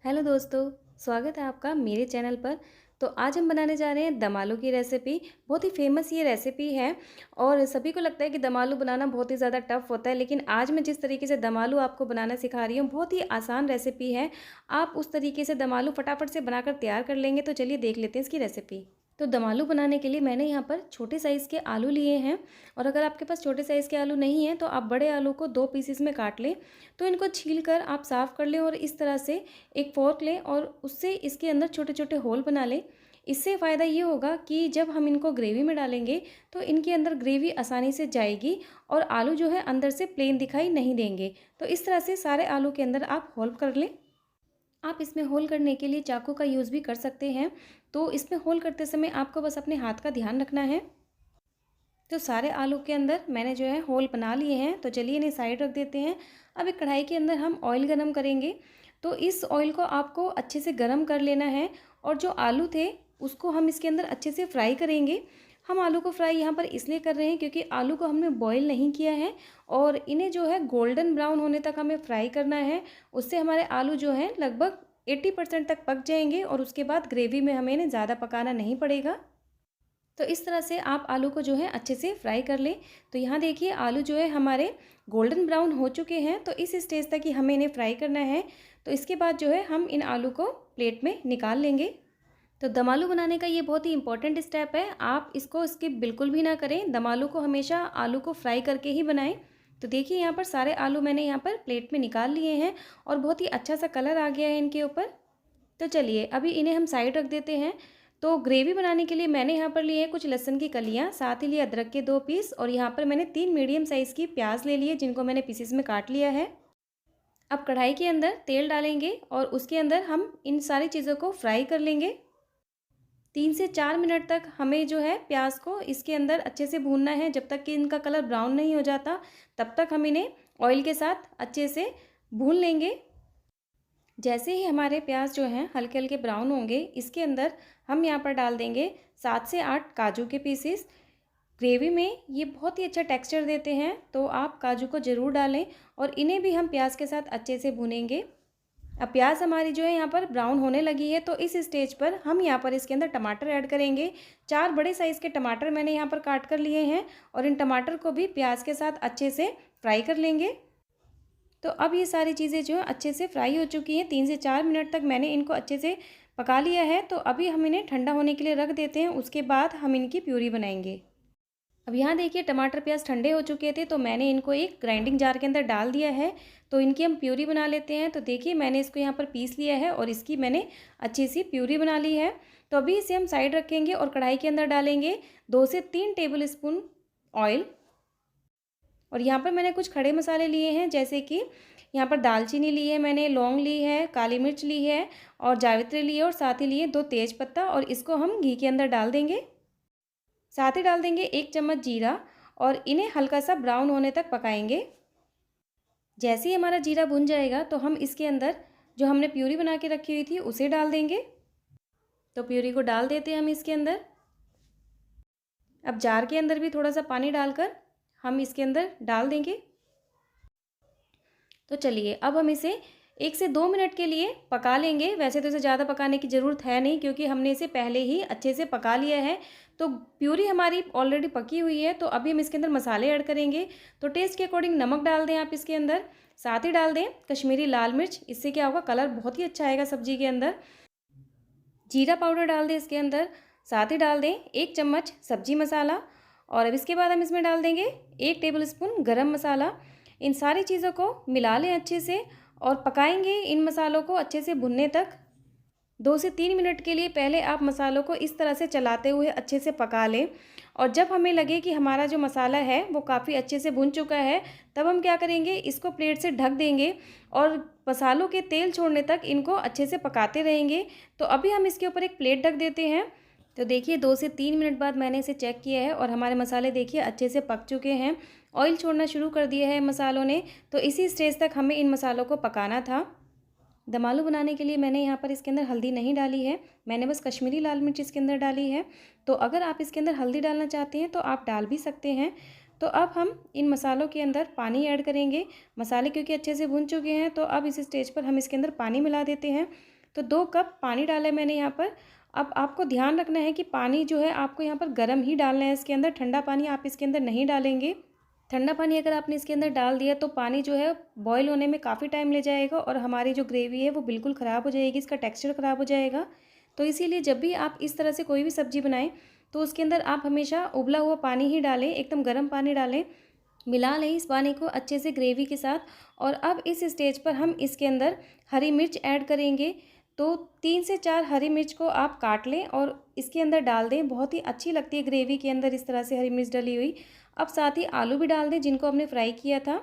Hello दोस्तों, स्वागत है आपका मेरे चैनल पर। तो आज हम बनाने जा रहे हैं दम आलू की रेसिपी। बहुत ही फेमस ये रेसिपी है और सभी को लगता है कि दम आलू बनाना बहुत ही ज़्यादा टफ होता है, लेकिन आज मैं जिस तरीके से दम आलू आपको बनाना सिखा रही हूँ, बहुत ही आसान रेसिपी है। आप उस तरीके से दम आलू फटाफट से बनाकर तैयार कर लेंगे। तो चलिए देख लेते हैं इसकी रेसिपी। तो दम आलू बनाने के लिए मैंने यहाँ पर छोटे साइज़ के आलू लिए हैं, और अगर आपके पास छोटे साइज़ के आलू नहीं हैं तो आप बड़े आलू को 2 पीसेस में काट लें। तो इनको छील कर आप साफ़ कर लें और इस तरह से एक फ़ोर्क लें और उससे इसके अंदर छोटे-छोटे होल बना लें। इससे फ़ायदा ये होगा कि जब हम इनको ग्रेवी में डालेंगे तो इनके अंदर ग्रेवी आसानी से जाएगी और आलू जो है अंदर से प्लेन दिखाई नहीं देंगे। तो इस तरह से सारे आलू के अंदर आप होल कर लें। आप इसमें होल करने के लिए चाकू का यूज़ भी कर सकते हैं। तो इसमें होल करते समय आपको बस अपने हाथ का ध्यान रखना है। तो सारे आलू के अंदर मैंने जो है होल बना लिए हैं। तो चलिए इन्हें साइड रख देते हैं। अब एक कढ़ाई के अंदर हम ऑयल गरम करेंगे। तो इस ऑयल को आपको अच्छे से गरम कर लेना है और जो आलू थे उसको हम इसके अंदर अच्छे से फ्राई करेंगे। हम आलू को फ्राई यहाँ पर इसलिए कर रहे हैं क्योंकि आलू को हमने बॉईल नहीं किया है और इन्हें जो है गोल्डन ब्राउन होने तक हमें फ्राई करना है। उससे हमारे आलू जो हैं लगभग 80% तक पक जाएंगे और उसके बाद ग्रेवी में हमें इन्हें ज़्यादा पकाना नहीं पड़ेगा। तो इस तरह से आप आलू को जो है अच्छे से फ्राई कर लें। तो यहाँ देखिए आलू जो है हमारे गोल्डन ब्राउन हो चुके हैं। तो इस स्टेज तक ही हमें इन्हें फ्राई करना है। तो इसके बाद जो है हम इन आलू को प्लेट में निकाल लेंगे। तो दम आलू बनाने का ये बहुत ही इंपॉर्टेंट स्टेप है। आप इसको स्किप बिल्कुल भी ना करें। दम आलू को हमेशा आलू को फ्राई करके ही बनाएं। तो देखिए यहाँ पर सारे आलू मैंने यहाँ पर प्लेट में निकाल लिए हैं और बहुत ही अच्छा सा कलर आ गया है इनके ऊपर। तो चलिए अभी इन्हें हम साइड रख देते हैं। तो ग्रेवी बनाने के लिए मैंने यहाँ पर लिए हैं कुछ लहसुन की कलियाँ, साथ ही लिए अदरक के 2 पीस, और यहाँ पर मैंने 3 मीडियम साइज़ की प्याज ले लिए जिनको मैंने पीसेस में काट लिया है। अब कढ़ाई के अंदर तेल डालेंगे और उसके अंदर हम इन सारी चीज़ों को फ्राई कर लेंगे। 3 से 4 मिनट तक हमें जो है प्याज को इसके अंदर अच्छे से भूनना है। जब तक कि इनका कलर ब्राउन नहीं हो जाता तब तक हम इन्हें ऑयल के साथ अच्छे से भून लेंगे। जैसे ही हमारे प्याज जो हैं हल्के हल्के ब्राउन होंगे, इसके अंदर हम यहाँ पर डाल देंगे 7 से 8 काजू के पीसेस। ग्रेवी में ये बहुत ही अच्छा टेक्सचर देते हैं, तो आप काजू को ज़रूर डालें और इन्हें भी हम प्याज के साथ अच्छे से भूनेंगे। अब प्याज हमारी जो है यहाँ पर ब्राउन होने लगी है। तो इस स्टेज पर हम यहाँ पर इसके अंदर टमाटर ऐड करेंगे। 4 बड़े साइज़ के टमाटर मैंने यहाँ पर काट कर लिए हैं और इन टमाटर को भी प्याज के साथ अच्छे से फ्राई कर लेंगे। तो अब ये सारी चीज़ें जो है अच्छे से फ्राई हो चुकी हैं। 3 से 4 मिनट तक मैंने इनको अच्छे से पका लिया है। तो अभी हम इन्हें ठंडा होने के लिए रख देते हैं, उसके बाद हम इनकी प्यूरी बनाएंगे। अब यहाँ देखिए टमाटर प्याज ठंडे हो चुके थे, तो मैंने इनको एक ग्राइंडिंग जार के अंदर डाल दिया है। तो इनकी हम प्यूरी बना लेते हैं। तो देखिए मैंने इसको यहाँ पर पीस लिया है और इसकी मैंने अच्छी सी प्यूरी बना ली है। तो अभी इसे हम साइड रखेंगे और कढ़ाई के अंदर डालेंगे 2 से 3 टेबल स्पून ऑयल। और यहाँ पर मैंने कुछ खड़े मसाले लिए हैं, जैसे कि यहाँ पर दालचीनी ली है मैंने, लौंग ली है, काली मिर्च ली है और जावित्री ली है, और साथ ही लिए 2 तेज पत्ता, और इसको हम घी के अंदर डाल देंगे। साथ ही डाल देंगे 1 चम्मच जीरा और इन्हें हल्का सा ब्राउन होने तक पकाएंगे। जैसे ही हमारा जीरा भुन जाएगा तो हम इसके अंदर जो हमने प्यूरी बना के रखी हुई थी उसे डाल देंगे। तो प्यूरी को डाल देते हैं हम इसके अंदर। अब जार के अंदर भी थोड़ा सा पानी डालकर हम इसके अंदर डाल देंगे। तो चलिए अब हम इसे 1 से 2 मिनट के लिए पका लेंगे। वैसे तो इसे ज़्यादा पकाने की ज़रूरत है नहीं, क्योंकि हमने इसे पहले ही अच्छे से पका लिया है। तो प्यूरी हमारी ऑलरेडी पकी हुई है। तो अभी हम इसके अंदर मसाले ऐड करेंगे। तो टेस्ट के अकॉर्डिंग नमक डाल दें आप इसके अंदर, साथ ही डाल दें कश्मीरी लाल मिर्च। इससे क्या होगा, कलर बहुत ही अच्छा आएगा सब्जी के अंदर। जीरा पाउडर डाल दें इसके अंदर, साथ ही डाल दें 1 चम्मच सब्जी मसाला, और अब इसके बाद हम इसमें डाल देंगे 1 टेबल स्पून गरम मसाला। इन सारी चीज़ों को मिला लें अच्छे से और पकाएंगे इन मसालों को अच्छे से भुनने तक। 2 से 3 मिनट के लिए पहले आप मसालों को इस तरह से चलाते हुए अच्छे से पका लें, और जब हमें लगे कि हमारा जो मसाला है वो काफ़ी अच्छे से भुन चुका है, तब हम क्या करेंगे, इसको प्लेट से ढक देंगे और मसालों के तेल छोड़ने तक इनको अच्छे से पकाते रहेंगे। तो अभी हम इसके ऊपर एक प्लेट ढक देते हैं। तो देखिए 2 से 3 मिनट बाद मैंने इसे चेक किया है और हमारे मसाले देखिए अच्छे से पक चुके हैं। ऑयल छोड़ना शुरू कर दिया है मसालों ने। तो इसी स्टेज तक हमें इन मसालों को पकाना था। दम आलू बनाने के लिए मैंने यहाँ पर इसके अंदर हल्दी नहीं डाली है, मैंने बस कश्मीरी लाल मिर्च इसके अंदर डाली है। तो अगर आप इसके अंदर हल्दी डालना चाहते हैं तो आप डाल भी सकते हैं। तो अब हम इन मसालों के अंदर पानी ऐड करेंगे। मसाले क्योंकि अच्छे से भुन चुके हैं, तो अब इस स्टेज पर हम इसके अंदर पानी मिला देते हैं। तो 2 कप पानी डाला है मैंने यहाँ पर। अब आपको ध्यान रखना है कि पानी जो है आपको यहाँ पर गर्म ही डालना है इसके अंदर, ठंडा पानी आप इसके अंदर नहीं डालेंगे। ठंडा पानी अगर आपने इसके अंदर डाल दिया तो पानी जो है बॉयल होने में काफ़ी टाइम ले जाएगा और हमारी जो ग्रेवी है वो बिल्कुल ख़राब हो जाएगी, इसका टेक्सचर ख़राब हो जाएगा। तो इसीलिए जब भी आप इस तरह से कोई भी सब्ज़ी बनाएं तो उसके अंदर आप हमेशा उबला हुआ पानी ही डालें, एकदम गर्म पानी डालें। मिला लें इस पानी को अच्छे से ग्रेवी के साथ। और अब इस स्टेज पर हम इसके अंदर हरी मिर्च ऐड करेंगे। तो 3 से 4 हरी मिर्च को आप काट लें और इसके अंदर डाल दें। बहुत ही अच्छी लगती है ग्रेवी के अंदर इस तरह से हरी मिर्च डली हुई। अब साथ ही आलू भी डाल दें जिनको हमने फ्राई किया था।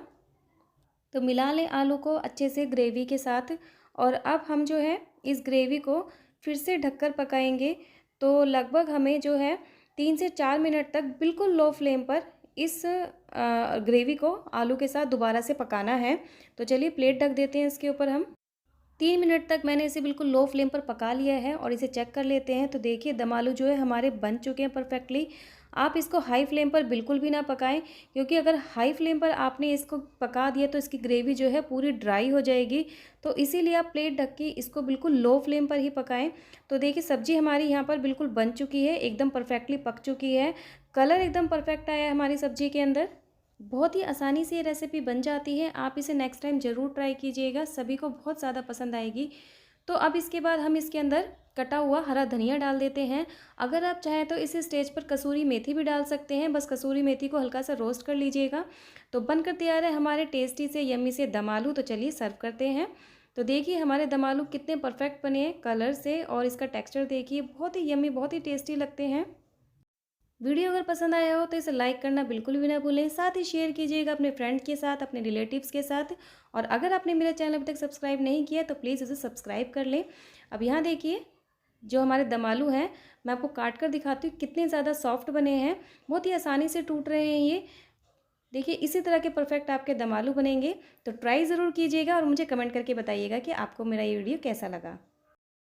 तो मिला लें आलू को अच्छे से ग्रेवी के साथ। और अब हम जो है इस ग्रेवी को फिर से ढककर पकाएंगे। तो लगभग हमें जो है 3 से 4 मिनट तक बिल्कुल लो फ्लेम पर इस ग्रेवी को आलू के साथ दोबारा से पकाना है। तो चलिए प्लेट ढक देते हैं इसके ऊपर हम। 3 मिनट तक मैंने इसे बिल्कुल लो फ्लेम पर पका लिया है और इसे चेक कर लेते हैं। तो देखिए दम आलू जो है हमारे बन चुके हैं परफेक्टली। आप इसको हाई फ्लेम पर बिल्कुल भी ना पकाएं, क्योंकि अगर हाई फ्लेम पर आपने इसको पका दिया तो इसकी ग्रेवी जो है पूरी ड्राई हो जाएगी। तो इसीलिए आप प्लेट ढक के इसको बिल्कुल लो फ्लेम पर ही पकाएं। तो देखिए सब्ज़ी हमारी यहाँ पर बिल्कुल बन चुकी है, एकदम परफेक्टली पक चुकी है। कलर एकदम परफेक्ट आया है हमारी सब्ज़ी के अंदर। बहुत ही आसानी से ये रेसिपी बन जाती है। आप इसे नेक्स्ट टाइम ज़रूर ट्राई कीजिएगा, सभी को बहुत ज़्यादा पसंद आएगी। तो अब इसके बाद हम इसके अंदर कटा हुआ हरा धनिया डाल देते हैं। अगर आप चाहें तो इस स्टेज पर कसूरी मेथी भी डाल सकते हैं, बस कसूरी मेथी को हल्का सा रोस्ट कर लीजिएगा। तो बनकर तैयार है हमारे टेस्टी से यम्मी से दम आलू। तो चलिए सर्व करते हैं। तो देखिए हमारे दम आलू कितने परफेक्ट बने हैं कलर से, और इसका टेक्स्चर देखिए बहुत ही यम्मी, बहुत ही टेस्टी लगते हैं। वीडियो अगर पसंद आया हो तो इसे लाइक करना बिल्कुल भी ना भूलें, साथ ही शेयर कीजिएगा अपने फ्रेंड के साथ, अपने रिलेटिव्स के साथ। और अगर आपने मेरा चैनल अभी तक सब्सक्राइब नहीं किया तो प्लीज़ उसे सब्सक्राइब कर लें। अब यहाँ देखिए जो हमारे दम आलू हैं मैं आपको काट कर दिखाती हूँ कितने ज़्यादा सॉफ्ट बने हैं, बहुत ही आसानी से टूट रहे हैं ये। देखिए इसी तरह के परफेक्ट आपके दम आलू बनेंगे। तो ट्राई ज़रूर कीजिएगा और मुझे कमेंट करके बताइएगा कि आपको मेरा ये वीडियो कैसा लगा।